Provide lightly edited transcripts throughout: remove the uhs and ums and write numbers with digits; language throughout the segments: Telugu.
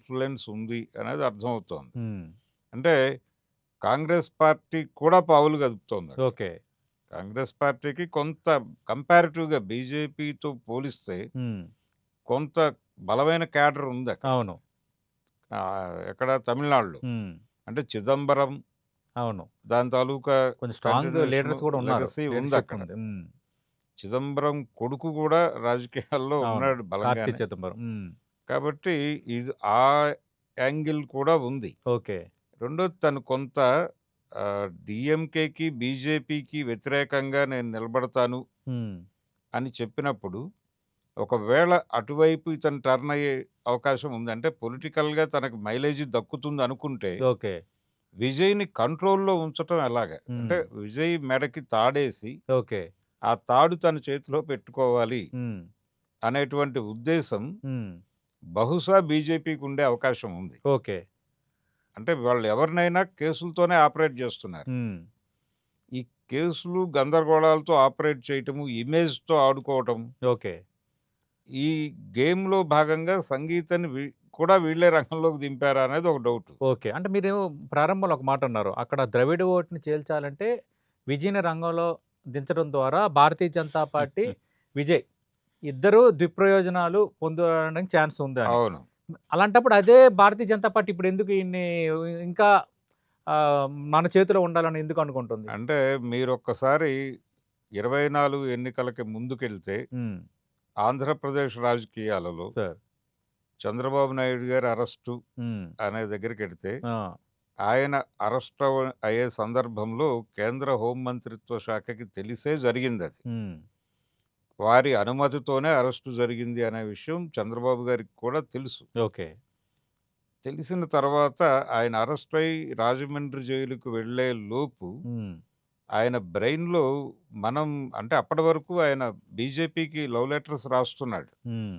ఇన్‌ఫ్లూయెన్స్ ఉంది అనేది అర్థమవుతోంది. హ్మ్. అంటే కాంగ్రెస్ పార్టీ కూడా పావులు కదుపుతోందక్కడ. ఓకే. కాంగ్రెస్ పార్టీకి కొంత కంపారిటివ్‌గా బీజేపీతో పోలిస్తే హ్మ్. కొంత బలమైన క్యాడర్ ఉందక్కడ. అవును. ఎక్కడ తమిళనాడులో. హ్మ్. అంటే చిదంబరం అవును. దాని తాలూకా కొంచెం స్ట్రాంగ్ కంటిన్యూషను, లీడర్స్ కూడా ఉన్నారు. లెగసీ లీడర్‌షిప్ ఉందక్కడ. ఉంది. హ్మ్. చిదంబరం కొడుకు కూడా రాజకీయాల్లో అవును. ఉన్నాడు 'కార్తీ బలంగానే. చిదంబరం.' హ్మ్. కాబట్టి ఇది ఆ యాంగిల్ కూడా ఉంది. ఓకే. రెండోది తను కొంత డీఎంకేకి, బీజేపీకి వ్యతిరేకంగా నేను నిలబడతాను హ్మ్. అని చెప్పినప్పుడు, ఒకవేళ అటువైపు ఇతను టర్న్ అయ్యే అవకాశం ఉంది. అంటే పొలిటికల్‌గా తనకు మైలేజీ దక్కుతుందనుకుంటే, ఓకే. విజయ్‌ని కంట్రోల్‌లో ఉంచటం ఎలాగా? అంటే హ్మ్. విజయ్ మెడకి తాడేసి, ఓకే. ఆ తాడు తన చేతిలో పెట్టుకోవాలి హ్మ్. అనేటువంటి ఉద్దేశం హ్మ్. బహుశా బీజేపీకి ఉండే అవకాశం ఉంది. ఓకే. అంటే వాళ్ళు ఎవరినైనా కేసులతోనే ఆపరేట్ జేస్తున్నారు. హ్మ్. ఈ కేసులు, గందరగోళాలతో ఆపరేట్ చేయటము, ఇమేజ్‌తో ఆడుకోవటం, ఓకే. ఈ గేమ్‌లో భాగంగా సంగీతని కూడా వీళ్ళే రంగంలోకి దింపారా అనేది ఒక డౌటు. ఓకే. అంటే మీరు ప్రారంభంలో ఒక మాటన్నారు. అక్కడ ద్రవిడ ఓట్‌ని చీల్చాలంటే విజయ్‌ని రంగంలో దించడం ద్వారా భారతీయ జనతా పార్టీ, విజయ్ ఇద్దరూ దుష్ప్రయోజనాలు పొందడానికి ఛాన్స్ ఉందని. అవును. అలాంటప్పుడు అదే భారతీయ జనతా పార్టీ ఇప్పుడెందుకు ఈయన్ని ఇంకా మన చేతిలో ఉండాలని ఎందుకు అనుకుంటుంది? అంటే మీరొక్కసారి 24 ఎన్నికలకి ముందుకెళ్తే, హ్మ్. ఆంధ్రప్రదేశ్ రాజకీయాలలో సార్. చంద్రబాబు నాయుడు గారి అరెస్టు హ్మ్. అనే దగ్గరికెడితే, ఆ! ఆయన అయ్యే సందర్భంలో కేంద్ర హోం మంత్రిత్వ శాఖకి తెలిసే జరిగిందది. హ్మ్. వారి అనుమతితోనే అరెస్టు జరిగింది అనే విషయం చంద్రబాబు గారికి కూడా తెలుసు. ఓకే. తెలిసిన తర్వాత ఆయన అరెస్టయి రాజమండ్రి జైలుకి వెళ్ళే లోపు హ్మ్. ఆయన బ్రెయిన్‌లో మనం అంటే అప్పటి వరకు ఆయన బీజేపీకి లవ్ లెటర్స్ రాస్తున్నాడు. హ్మ్.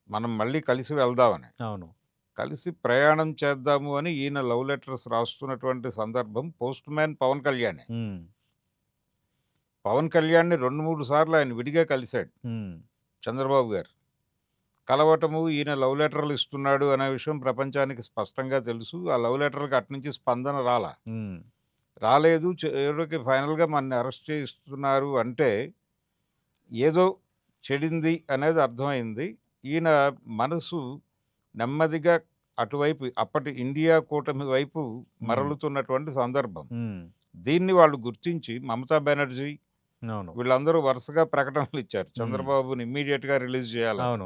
మనం మళ్ళీ కలిసి వెళ్దామని. అవును. కలిసి ప్రయాణం చేద్దాము అని ఈయన లవ్ లెటర్స్ రాస్తున్నటువంటి సందర్భం పోస్ట్‌మ్యాన్ పవన్ కళ్యాణే. హ్మ్. పవన్ కళ్యాణ్‌ని 2, 3 సార్లు ఆయన విడిగా కలిసాడు హ్మ్. చంద్రబాబు గారు. కలవటము, ఈయన లవ్ లెటర్‌లు ఇస్తున్నాడు అనే విషయం ప్రపంచానికి స్పష్టంగా తెలుసు. ఆ లవ్ లెటర్‌లకి అటునుంచి స్పందన రాలా. హ్మ్. రాలేదు. చివరికి ఫైనల్‌గా మనని అరెస్ట్ చేయిస్తున్నారు అంటే, ఏదో చెడింది అనేది అర్థమైంది. ఈయన మనసు నెమ్మదిగా అటువైపు అప్పటి ఇండియా కూటమి వైపు హ్మ్. మరలుతున్నటువంటి సందర్భం. హ్మ్. దీన్ని వాళ్ళు గుర్తించి మమతా బెనర్జీ అవును. వీళ్ళందరూ వరుసగా ప్రకటనలిచ్చారు. హ్మ్. చంద్రబాబుని ఇమ్మీడియేట్‌గా రిలీజ్ చేయాలని. అవును.